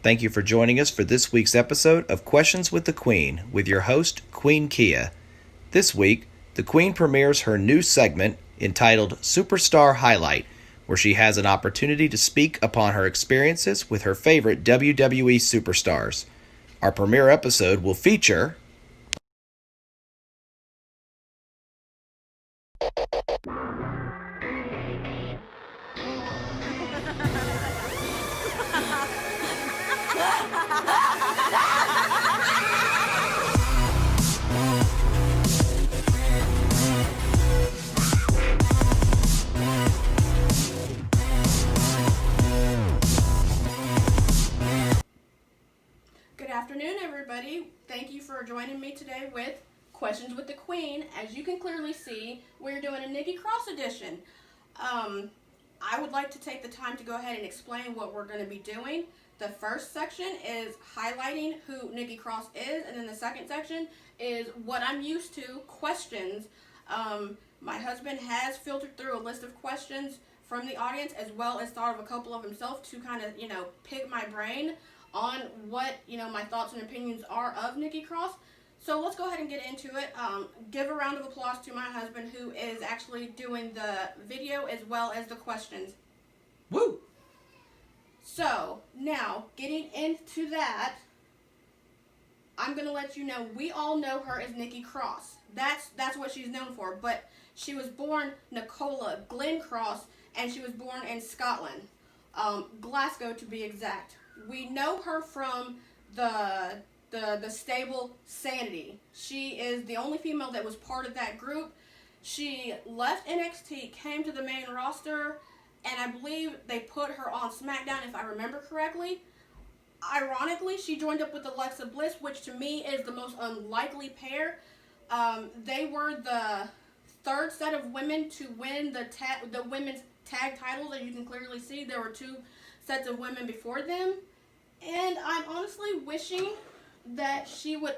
Thank you for joining us for this week's episode of Questions with the Queen with your host, Queen Kia. This week, the Queen premieres her new segment entitled Superstar Highlight, where she has an opportunity to speak upon her experiences with her favorite WWE superstars. Our premiere episode will feature Good afternoon, everybody. Thank you for joining me today with Questions with the Queen. As you can clearly see, we're doing a Nikki Cross edition. I would like to take the time to go ahead and explain what we're going to be doing. The first section is highlighting who Nikki Cross is, and then the second section is what I'm used to, questions. My husband has filtered through a list of questions from the audience, as well as thought of a couple of himself to kind of, pick my brain on what, my thoughts and opinions are of Nikki Cross. So let's go ahead and get into it. Give a round of applause to my husband, who is actually doing the video as well as the questions. Woo! So, now, getting into that, I'm going to let you know, we all know her as Nikki Cross. That's what she's known for, but she was born Nicola Glenn Cross, and she was born in Scotland, Glasgow to be exact. We know her from the stable SAnitY. She is the only female that was part of that group. She left NXT, came to the main roster, and I believe they put her on Smackdown, if I remember correctly. Ironically, she joined up with Alexa Bliss, which to me is the most unlikely pair. They were the third set of women to win the women's tag titles. As you can clearly see, there were two sets of women before them. And I'm honestly wishing that she would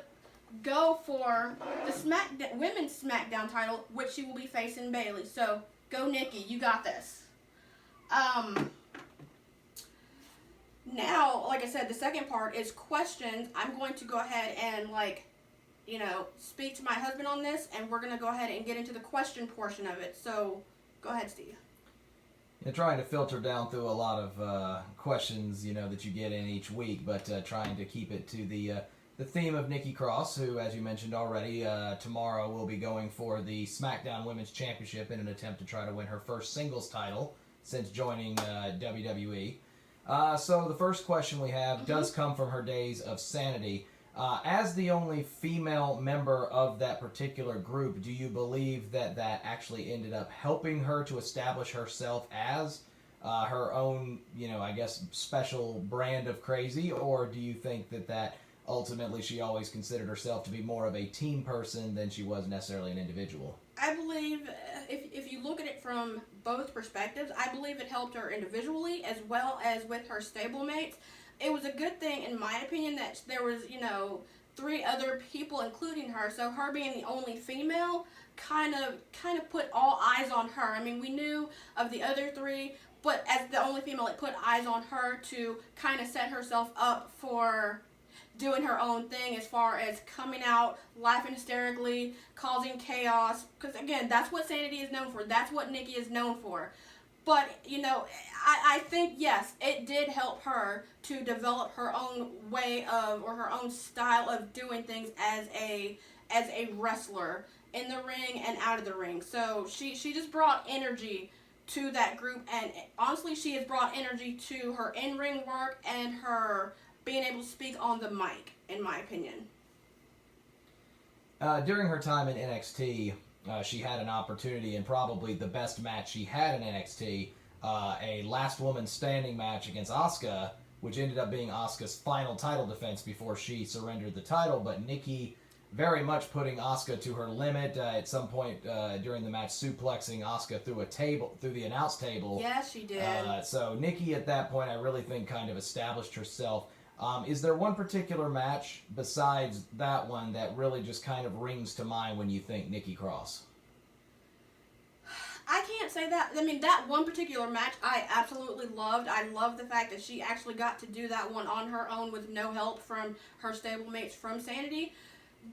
go for the women's SmackDown title, which she will be facing Bayley. So, go Nikki, you got this. Now, like I said, the second part is questions. I'm going to go ahead and, speak to my husband on this, and we're going to go ahead and get into the question portion of it. So, go ahead, Steve. You're trying to filter down through a lot of questions, that you get in each week, but trying to keep it to the theme of Nikki Cross, who, as you mentioned already, tomorrow will be going for the SmackDown Women's Championship in an attempt to try to win her first singles title since joining WWE. So the first question we have does come from her days of SAnitY. As the only female member of that particular group, do you believe that actually ended up helping her to establish herself as her own, special brand of crazy? Or do you think that ultimately she always considered herself to be more of a team person than she was necessarily an individual? I believe, if you look at it from both perspectives, I believe it helped her individually as well as with her stablemates. It was a good thing, in my opinion, that there was, three other people, including her. So her being the only female kind of put all eyes on her. I mean, we knew of the other three, but as the only female, it put eyes on her to kind of set herself up for doing her own thing as far as coming out, laughing hysterically, causing chaos. Because, again, that's what SAnitY is known for. That's what Nikki is known for. But, I think, yes, it did help her to develop her own way of, or her own style of doing things as a wrestler in the ring and out of the ring. So she just brought energy to that group, and honestly, she has brought energy to her in-ring work and her being able to speak on the mic, in my opinion. During her time in NXT, she had an opportunity, and probably the best match she had in NXT, a last woman standing match against Asuka, which ended up being Asuka's final title defense before she surrendered the title. But Nikki very much putting Asuka to her limit. At some point during the match, suplexing Asuka through the announce table. Yes, she did. So Nikki at that point, I really think, kind of established herself. Is there one particular match besides that one that really just kind of rings to mind when you think Nikki Cross? I can't say that. I mean, that one particular match I absolutely loved. I love the fact that she actually got to do that one on her own with no help from her stablemates from SAnitY.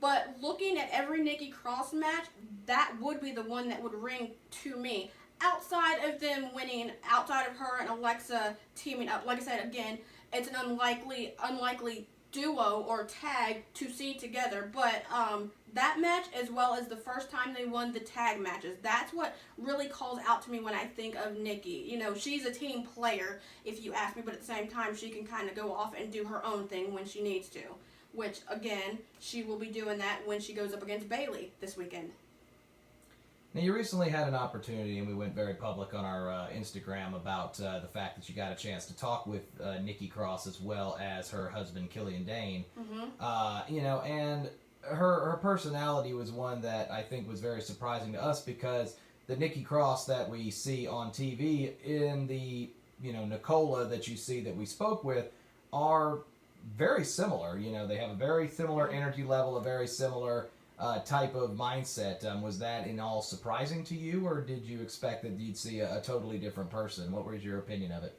But looking at every Nikki Cross match, that would be the one that would ring to me. Outside of them winning, outside of her and Alexa teaming up, like I said, again, it's an unlikely duo or tag to see together. But that match, as well as the first time they won the tag matches, that's what really calls out to me when I think of Nikki. You know, she's a team player, if you ask me, but at the same time, she can kind of go off and do her own thing when she needs to. Which, again, she will be doing that when she goes up against Bayley this weekend. Now, you recently had an opportunity, and we went very public on our Instagram about the fact that you got a chance to talk with Nikki Cross as well as her husband, Killian Dain. Mm-hmm. You know, and her personality was one that I think was very surprising to us because the Nikki Cross that we see on TV in the, you know, Nicola that you see that we spoke with are very similar. You know, they have a very similar energy level, a very similar type of mindset. Was that in all surprising to you, or did you expect that you'd see a totally different person? What was your opinion of it?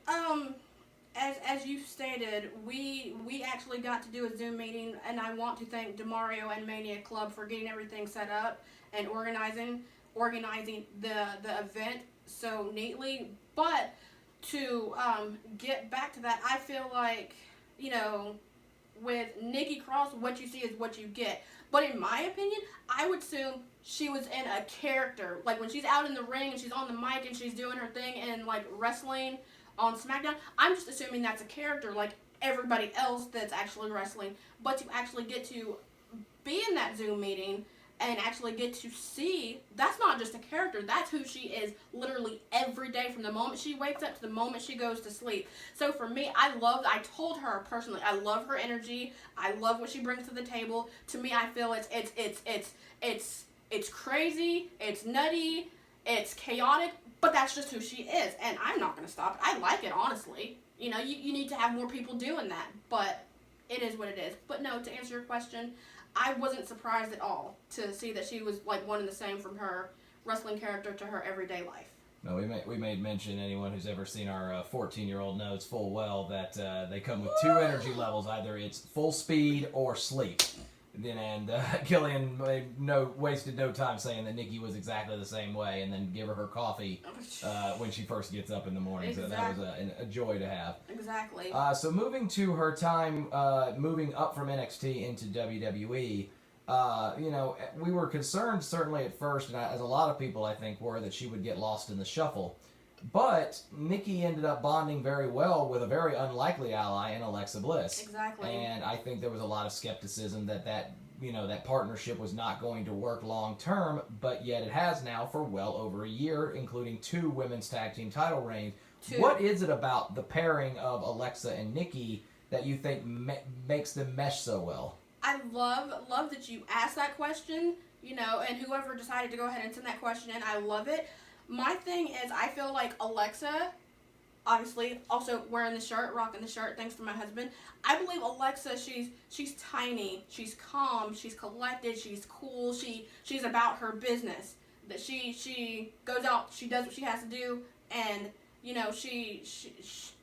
As you stated, we actually got to do a Zoom meeting, and I want to thank DeMario and Mania Club for getting everything set up and organizing the event so neatly. But to get back to that, I feel like, you know, with Nikki Cross, what you see is what you get. But in my opinion, I would assume she was in a character. Like when she's out in the ring and she's on the mic and she's doing her thing and like wrestling on Smackdown, I'm just assuming that's a character like everybody else that's actually wrestling. But to actually get to be in that Zoom meeting and actually get to see, that's not just a character, that's who she is literally every day from the moment she wakes up to the moment she goes to sleep. So for me, I told her personally, I love her energy, I love what she brings to the table. To me, I feel it's crazy, it's nutty, it's chaotic, but that's just who she is, and I'm not going to stop it. I like it, honestly. You know, you need to have more people doing that, but it is what it is. But no, to answer your question, I wasn't surprised at all to see that she was like one and the same from her wrestling character to her everyday life. No, we made mention, anyone who's ever seen our 14-year-old knows full well that they come with two energy levels. Either it's full speed or sleep. And Killian wasted no time saying that Nikki was exactly the same way, and then give her coffee when she first gets up in the morning. Exactly. So that was a joy to have. Exactly. So moving to her time, moving up from NXT into WWE, you know, we were concerned certainly at first, and as a lot of people I think were, that she would get lost in the shuffle. But Nikki ended up bonding very well with a very unlikely ally in Alexa Bliss. Exactly. And I think there was a lot of skepticism that partnership was not going to work long term, but yet it has now for well over a year, including 2 women's tag team title reigns. 2. What is it about the pairing of Alexa and Nikki that you think makes them mesh so well? I love that you asked that question, you know, and whoever decided to go ahead and send that question in, I love it. My thing is, I feel like Alexa, obviously, also wearing the shirt, rocking the shirt, thanks to my husband. I believe Alexa, she's tiny, she's calm, she's collected, she's cool, she's about her business. That she goes out, she does what she has to do, and you know she is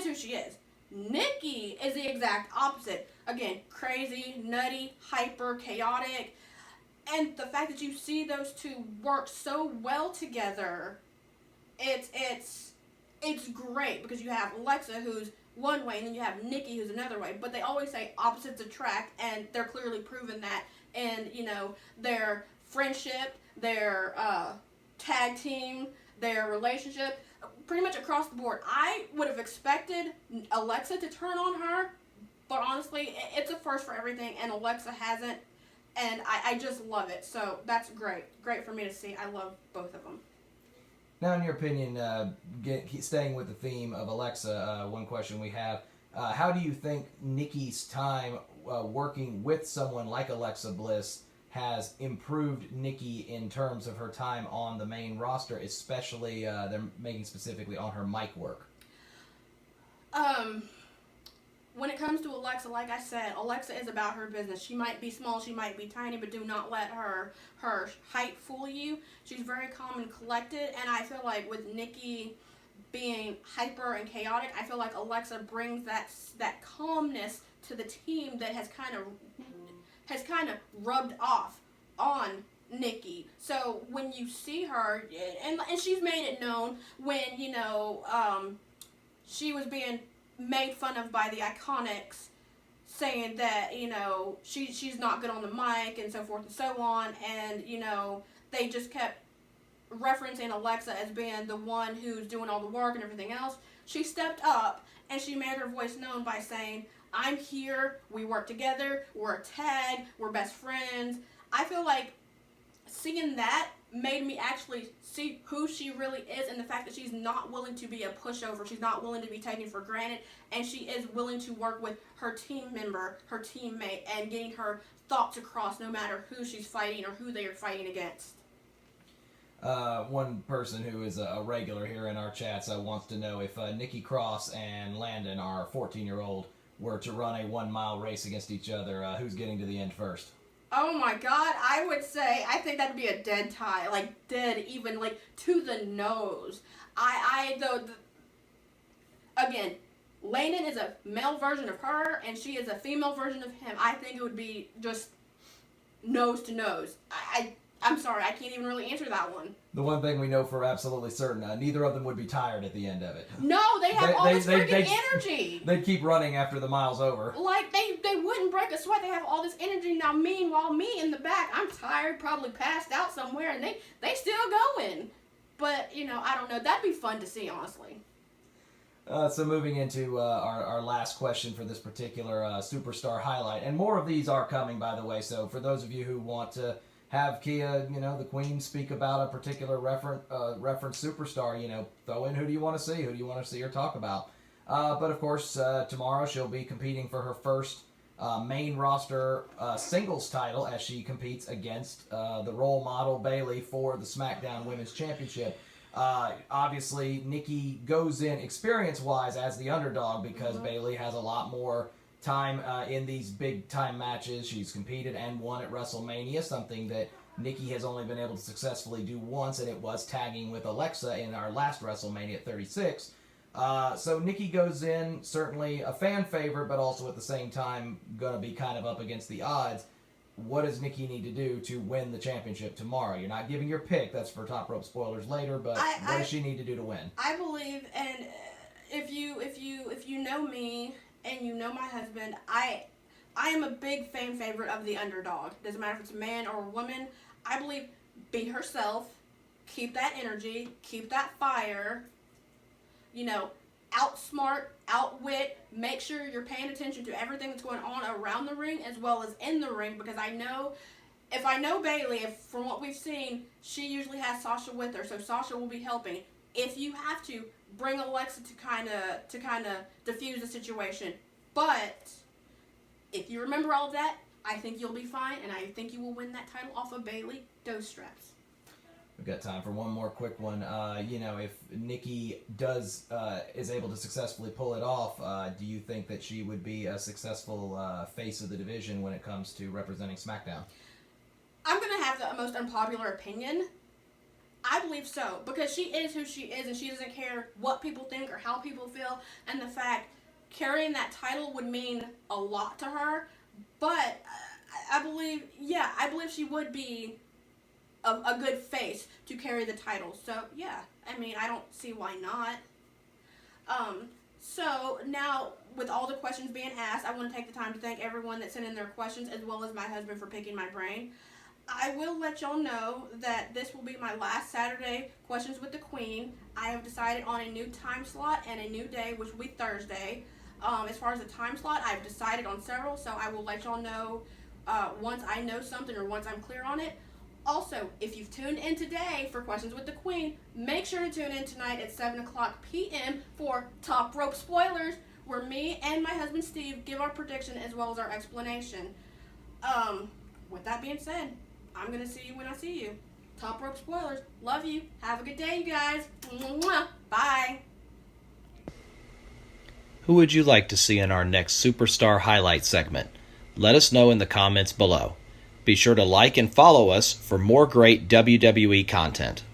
who she is. Nikki is the exact opposite. Again, crazy, nutty, hyper, chaotic. And the fact that you see those two work so well together, it's great, because you have Alexa, who's one way, and then you have Nikki, who's another way. But they always say opposites attract, and they're clearly proven that. And you know, their friendship, their tag team, their relationship, pretty much across the board. I would have expected Alexa to turn on her, but honestly, it's a first for everything, and Alexa hasn't. And I just love it. So that's great. Great for me to see. I love both of them. Now, in your opinion, staying with the theme of Alexa, one question we have, how do you think Nikki's time working with someone like Alexa Bliss has improved Nikki in terms of her time on the main roster, especially they're making specifically on her mic work? when it comes to Alexa, like I said, Alexa is about her business. She might be small, she might be tiny, but do not let her height fool you. She's very calm and collected, and I feel like with Nikki being hyper and chaotic, I feel like Alexa brings that calmness to the team that has kind of rubbed off on Nikki. So when you see her, and she's made it known when, she was being made fun of by the Iconics, saying that, she's not good on the mic and so forth and so on, and, they just kept referencing Alexa as being the one who's doing all the work and everything else. She stepped up and she made her voice known by saying, I'm here, we work together, we're a tag, we're best friends. I feel like seeing that made me actually see who she really is, and the fact that she's not willing to be a pushover, she's not willing to be taken for granted, and she is willing to work with her team member, her teammate, and getting her thoughts across no matter who she's fighting or who they are fighting against. One person who is a regular here in our chats wants to know if Nikki Cross and Landon, our 14-year-old, were to run a 1 mile race against each other, who's getting to the end first? Oh my God, I would say, I think that'd be a dead tie, like dead even, like to the nose. Again, Landon is a male version of her, and she is a female version of him. I think it would be just nose to nose. I'm sorry, I can't even really answer that one. The one thing we know for absolutely certain, neither of them would be tired at the end of it. No, they have all this freaking energy. They'd keep running after the mile's over. Like, they wouldn't break a sweat. They have all this energy. Now, meanwhile, me in the back, I'm tired, probably passed out somewhere, and they still going. But, I don't know. That'd be fun to see, honestly. So moving into our last question for this particular Superstar highlight. And more of these are coming, by the way. So for those of you who want to have Kia, the Queen, speak about a particular reference superstar, throw in who do you want to see? Who do you want to see her talk about? But of course, tomorrow she'll be competing for her first main roster singles title as she competes against the role model Bayley for the Smackdown Women's Championship. Obviously, Nikki goes in experience-wise as the underdog because Bayley has a lot more time in these big-time matches. She's competed and won at WrestleMania, something that Nikki has only been able to successfully do once, and it was tagging with Alexa in our last WrestleMania at 36. So Nikki goes in, certainly a fan favorite, but also at the same time going to be kind of up against the odds. What does Nikki need to do to win the championship tomorrow? You're not giving your pick. That's for Top Rope spoilers later, but what does she need to do to win? I believe, and if you know me and you know my husband, I am a big fan favorite of the underdog. Doesn't matter if it's a man or a woman. I believe be herself, keep that energy, keep that fire, outsmart, outwit, make sure you're paying attention to everything that's going on around the ring as well as in the ring, because if I know Bayley, from what we've seen, she usually has Sasha with her, so Sasha will be helping. If you have to, bring Alexa to kind of diffuse the situation. But if you remember all of that, I think you'll be fine, and I think you will win that title off of Bayley. Those straps. We've got time for one more quick one. If Nikki is able to successfully pull it off, do you think that she would be a successful face of the division when it comes to representing SmackDown? I'm going to have the most unpopular opinion. I believe so, because she is who she is, and she doesn't care what people think or how people feel, and the fact carrying that title would mean a lot to her. But I believe she would be a good face to carry the title. So, yeah, I don't see why not. So, now, with all the questions being asked, I want to take the time to thank everyone that sent in their questions, as well as my husband for picking my brain. I will let y'all know that this will be my last Saturday Questions with the Queen. I have decided on a new time slot and a new day, which will be Thursday. As far as the time slot, I've decided on several, so I will let y'all know once I know something or once I'm clear on it. Also, if you've tuned in today for Questions with the Queen, make sure to tune in tonight at 7 o'clock p.m. for Top Rope Spoilers, where me and my husband Steve give our prediction as well as our explanation. With that being said, I'm going to see you when I see you. Top Rope Spoilers. Love you. Have a good day, you guys. Mwah. Bye. Who would you like to see in our next Superstar Highlight segment? Let us know in the comments below. Be sure to like and follow us for more great WWE content.